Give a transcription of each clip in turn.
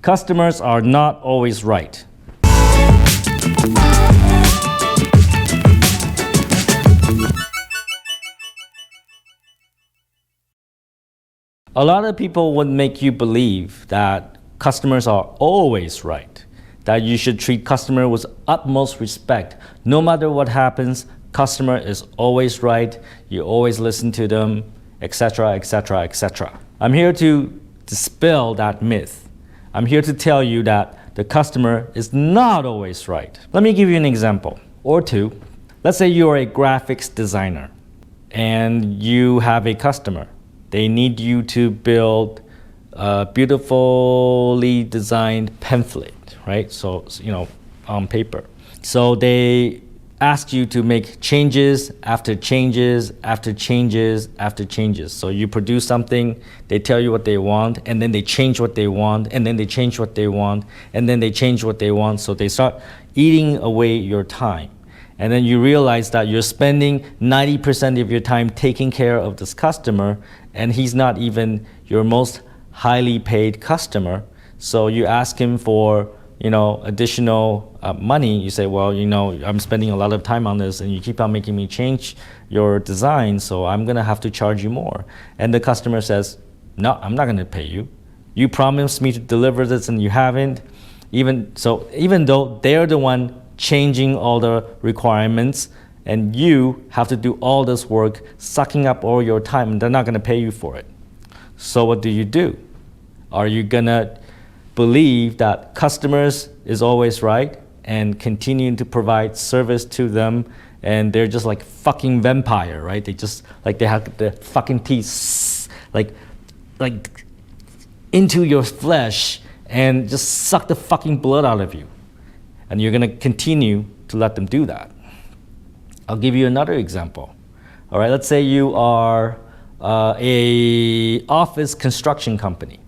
Customers are not always right. A lot of people would make you believe that customers are always right, that you should treat customer with utmost respect. No matter what happens, customer is always right, you always listen to them, etc., etc., etc. I'm here to dispel that myth. I'm here to tell you that the customer is not always right. Let me give you an example or two. Let's say you are a graphics designer and you have a customer. They need you to build a beautifully designed pamphlet, right? So, on paper. So they ask you to make changes after changes after changes after changes. So you produce something, they tell you what they want, and then they change what they want, and then they change what they want, and then they change what they want. So they start eating away your time. And then you realize that you're spending 90% of your time taking care of this customer, and he's not even your most highly paid customer. So you ask him for additional money. You say, well, I'm spending a lot of time on this and you keep on making me change your design, so I'm gonna have to charge you more. And the customer says, no, I'm not gonna pay you. You promised me to deliver this and you haven't. Even though they're the one changing all the requirements and you have to do all this work, sucking up all your time, and they're not gonna pay you for it. So what do? Are you gonna believe that customers is always right and continue to provide service to them, and they're just like fucking vampire, right? They just they have the fucking teeth like into your flesh and just suck the fucking blood out of you, and you're gonna continue to let them do that. I'll give you another example. All right, let's say you are a office construction company.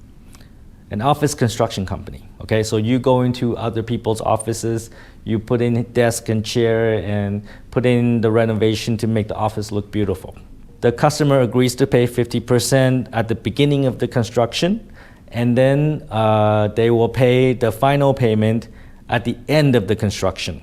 An office construction company, okay? So you go into other people's offices, you put in desk and chair and put in the renovation to make the office look beautiful. The customer agrees to pay 50% at the beginning of the construction, and then they will pay the final payment at the end of the construction.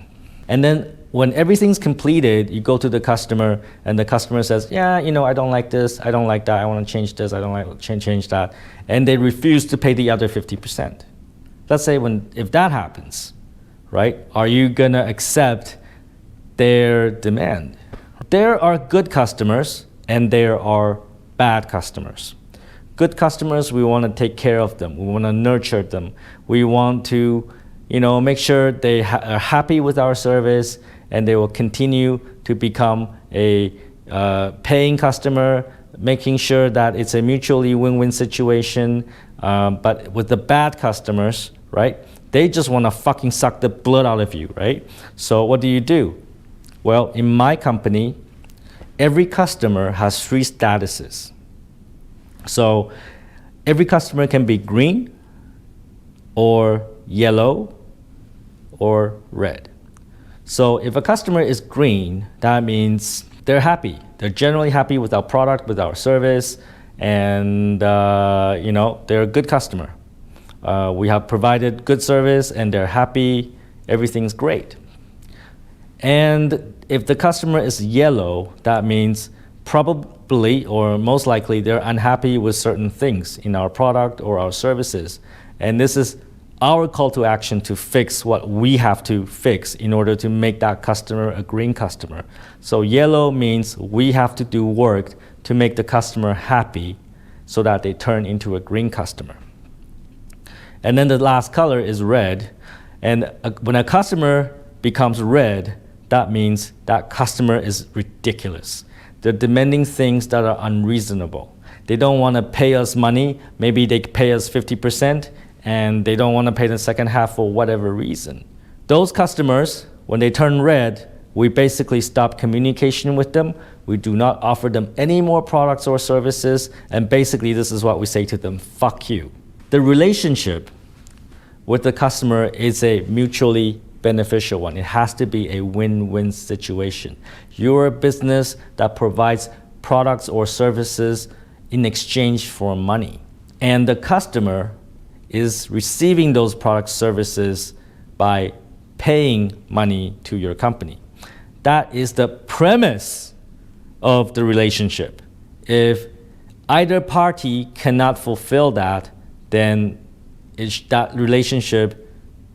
And then when everything's completed, you go to the customer and the customer says, yeah, I don't like this, I don't like that, I want to change this, I don't like change that. And they refuse to pay the other 50%. Let's say if that happens, right, are you gonna accept their demand? There are good customers and there are bad customers. Good customers, we want to take care of them, we want to nurture them, we want to make sure they are happy with our service, and they will continue to become a paying customer, making sure that it's a mutually win-win situation. But with the bad customers, right, they just want to fucking suck the blood out of you, right? So what do? Well, in my company, every customer has 3 statuses. So every customer can be green or yellow or red. So if a customer is green, that means they're happy. They're generally happy with our product, with our service, and they're a good customer. We have provided good service and they're happy, everything's great. And if the customer is yellow, that means probably or most likely they're unhappy with certain things in our product or our services. And this is our call to action to fix what we have to fix in order to make that customer a green customer. So yellow means we have to do work to make the customer happy so that they turn into a green customer. And then the last color is red. And when a customer becomes red, that means that customer is ridiculous. They're demanding things that are unreasonable. They don't want to pay us money. Maybe they pay us 50%. And they don't want to pay the second half for whatever reason. Those customers, when they turn red, we basically stop communication with them. We do not offer them any more products or services, and basically this is what we say to them: fuck you. The relationship with the customer is a mutually beneficial one. It has to be a win-win situation. You're a business that provides products or services in exchange for money, and the customer is receiving those product services by paying money to your company. That is the premise of the relationship. If either party cannot fulfill that, then that relationship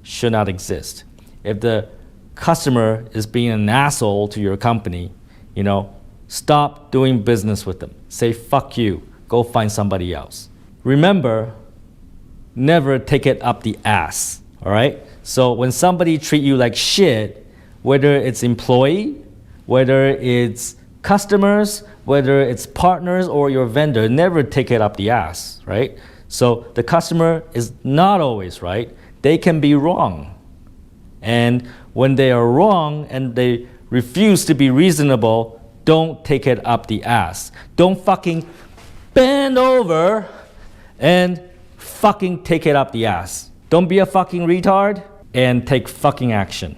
should not exist. If the customer is being an asshole to your company, stop doing business with them. Say, fuck you, go find somebody else. Remember, never take it up the ass, all right? So when somebody treat you like shit, whether it's employee, whether it's customers, whether it's partners or your vendor, never take it up the ass, right? So the customer is not always right. They can be wrong. And when they are wrong and they refuse to be reasonable, don't take it up the ass. Don't fucking bend over and fucking take it up the ass. Don't be a fucking retard and take fucking action.